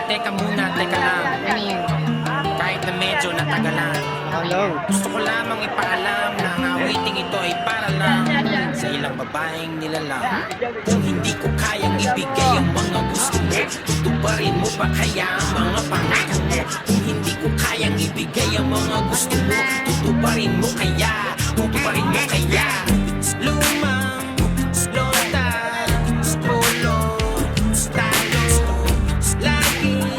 teka muna, teka lang. Ano yan? Kahit na medyo natagalan, Hello. gusto ko lamang ipaalam na ang awiting ito ay para lang sa ilang babaeng nilalang. Kung hindi ko kayang ibigay ang mga gusto mo, tutuparin mo ba kaya ang mga pangako mo? Kung hindi ko kayang ibigay ang mga gusto mo, tutuparin mo kaya, tutuparin mo kaya. Lumang, lota, polo, talo, laging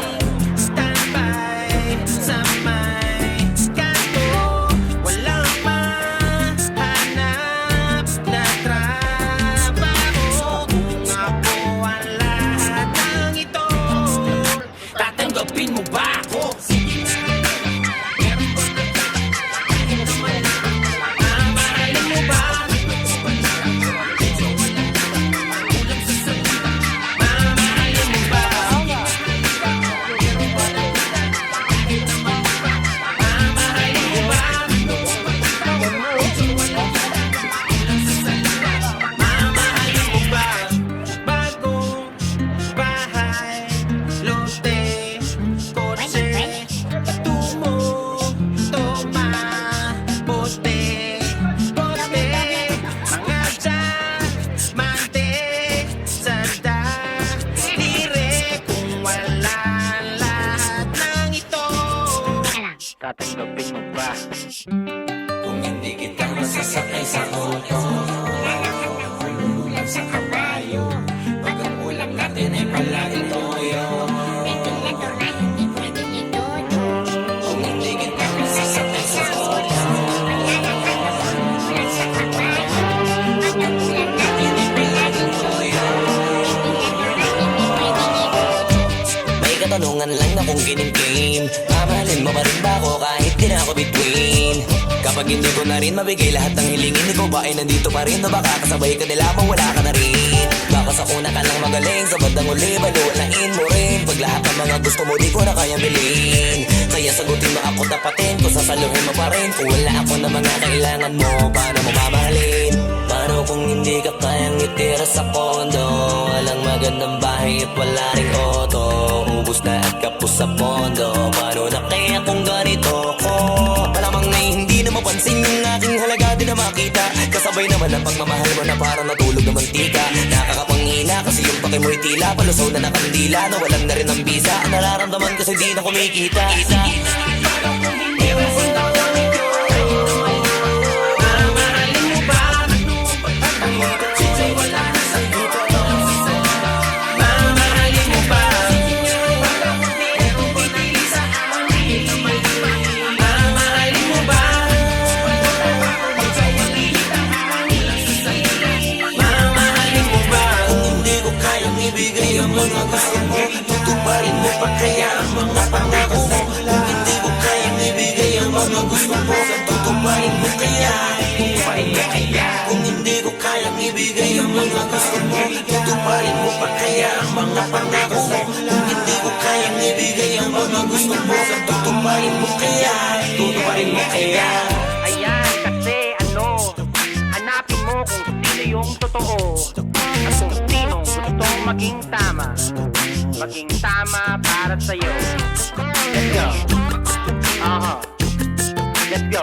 standby sa may kanto. Walang mahanap na trabaho. Kung ako ang lahat ng ito, tatanggapin mo ba ako? Mamahalin mo ba? Mamahalin mo ba? Mamahalin mo ba? Mamahalin mo ba? Bagong bahay, lote, kotse, tumo, toma, bote, bote, mga diamante, sanda, dire, kung wala lahat ng ito, tatanggapin mo ba? Kung hindi kita masasakay sa auto, ulululan sa kabayo, pag ang ulam natin ay palaging toyo. Kung hindi kita masasakay sa auto, ulululan sa kabayo, pag ang ulam natin ay palaging toyo. May katanungan lang na kung game. Mamahalin mo pa rin ba ako kahit di na ako between? Kapag hindi ko na rin mabigay lahat ng hilingin, ikaw ba ay nandito pa rin? O baka kasabay ka nila mawala ka na rin? Baka sa una ka lang magaling, sa bandang uli baluanain mo rin. Pag lahat ng mga gusto mo di ko na kayang bilhin, kaya sagutin mo ako dapatin, kung sasaluhin mo pa rin. Kung wala ako na mga kailangan mo, paano mo mamahalin? Paano kung hindi ka kayang itira sa kondo? Walang magandang bahay at wala ring auto, ubus na at kapos sa pondo. Paano na kaya kung ganito ko? Malamang na hindi na mapansin yung aking halaga, di na makita. Kasabay naman ang pagmamahal mo na parang natulog na mantika. Nakakapanghina kasi yung pake mo'y tila palusaw na nakandila, na walang na rin ang bisa. Ang nararamdaman kasi di na kumikita. Mamahalin mo ba? Wala na sa dito. Mamahalin mo ba? Mamahalin mo ba? Mamahalin mo ba? Kung hindi ko kayang ibigay ang mga gusto mo, tutuparin mo pa kaya ang mga pangako mo? Kung hindi ko kayang ibigay ang mga gusto mo, tutuparin mo kaya? Tutuparin mo kaya? Kung hindi ko kayang ibigay ang mga gusto mo, tutuparin mo pa kaya ang mga pangako mo? Kung hindi ko kayang ibigay ang mga gusto mo, tutuparin mo kaya? Tutuparin mo kaya? Ayan, kasi ano, hanapin mo kung sino yung totoo at kung sinong gustong maging tama para sa'yo. Let's go. Let's go.